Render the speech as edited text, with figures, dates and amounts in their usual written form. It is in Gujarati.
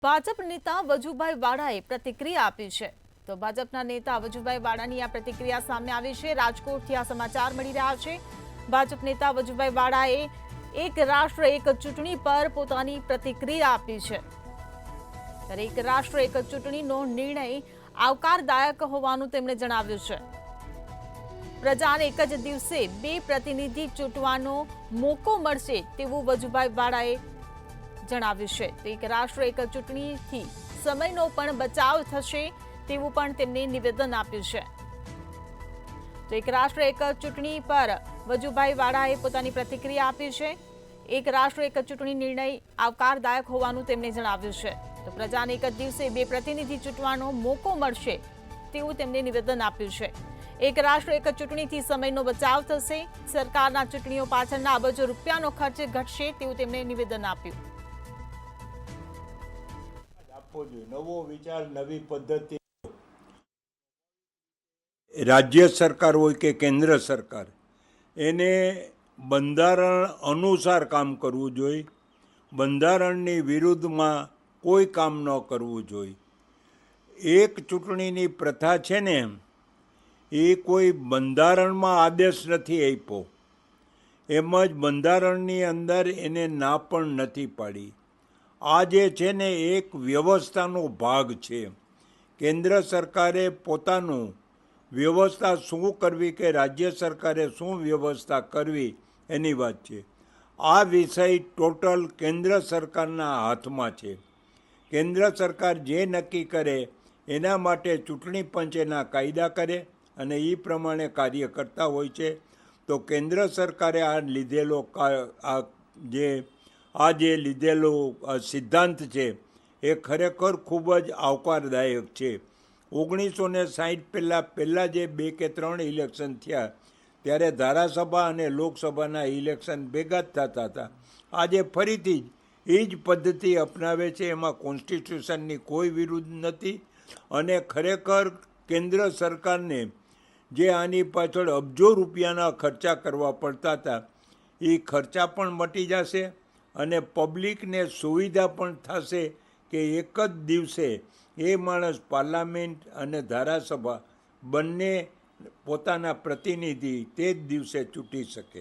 ભાજપ નેતા વજુભાઈ વાળાએ પ્રતિક્રિયા આપી છે। તો ભાજપના નેતા વજુભાઈ વાળાની આ પ્રતિક્રિયા સામે આવી છે। રાજકોટથી આ સમાચાર મળી રહ્યા છે। ભાજપ નેતા વજુભાઈ વાળાએ એક રાષ્ટ્ર એક ચૂંટણી પર પોતાની પ્રતિક્રિયા આપી છે। ત્યારે એક રાષ્ટ્ર એક ચૂંટણીનો નિર્ણય આવકારદાયક હોવાનું તેમણે જણાવ્યું છે। પ્રજાને એક જ દિવસે 2 પ્રતિનિધિ ચૂંટવાનો મોકો મળશે તેવું વજુભાઈ વાળાએ જણાવ્યું છે। તો એક રાષ્ટ્ર એક ચૂંટણીથી સમયનો પણ બચાવ થશે તેવું પણ તેમણે નિવેદન આપ્યું છે। તો એક રાષ્ટ્ર એક ચૂંટણી પર વજુભાઈ વાળાએ પોતાની પ્રતિક્રિયા આપી છે। એક રાષ્ટ્ર એક ચૂંટણી નિર્ણય આવકારદાયક હોવાનું તેમણે જણાવ્યું છે। તો પ્રજાને એક જ દિવસે 2 પ્રતિનિધિ ચૂંટવાનો મોકો મળશે તેવું તેમણે નિવેદન આપ્યું છે। એક રાષ્ટ્ર એક ચૂંટણીથી સમયનો બચાવ થશે, સરકારના ચૂંટણીઓ પાછળના અબજો રૂપિયાનો ખર્ચ ઘટશે તેવું તેમણે નિવેદન આપ્યું। નવો વિચાર, નવી પદ્ધતિ રાજ્ય સરકાર હોય કે કેન્દ્ર સરકાર, એને બંધારણ અનુસાર કામ કરવું જોઈએ। બંધારણની વિરુદ્ધમાં કોઈ કામ ન કરવું જોઈએ। એક ચૂંટણીની પ્રથા છે ને, એ કોઈ બંધારણમાં આદેશ નથી આપ્યો, એમ જ બંધારણની અંદર એને ના પણ નથી પાડી। આ જે છે ને એક વ્યવસ્થાનો ભાગ છે। કેન્દ્ર સરકારે પોતાનું વ્યવસ્થા શું કરવી કે રાજ્ય સરકારે શું વ્યવસ્થા કરવી એની વાત છે। આ વિષય ટોટલ કેન્દ્ર સરકારના હાથમાં છે। કેન્દ્ર સરકાર જે નક્કી કરે એના માટે ચૂંટણી પંચ એના કાયદા કરે અને એ પ્રમાણે કાર્ય કરતા હોય છે। તો કેન્દ્ર સરકારે આ લીધેલો જે લીધેલો સિદ્ધાંત છે એ ખરેખર ખૂબ જ આવકારદાયક છે। 1960 પહેલાં જે 2 કે 3 ઇલેક્શન થયા ત્યારે ધારાસભા અને લોકસભાના ઇલેક્શન ભેગા જ થતા હતા। આજે ફરીથી જ એ જ પદ્ધતિ અપનાવે છે। એમાં કોન્સ્ટિટ્યુશનની કોઈ વિરુદ્ધ નથી અને ખરેખર કેન્દ્ર સરકારને જે આની પાછળ અબજો રૂપિયાના ખર્ચા કરવા પડતા હતા એ ખર્ચા પણ મટી જશે અને પબ્લિકને સુવિધા પણ થશે કે એક જ દિવસે એ માણસ પાર્લામેન્ટ અને ધારાસભા બંને પોતાના પ્રતિનિધિ તે જ દિવસે ચૂંટી શકે।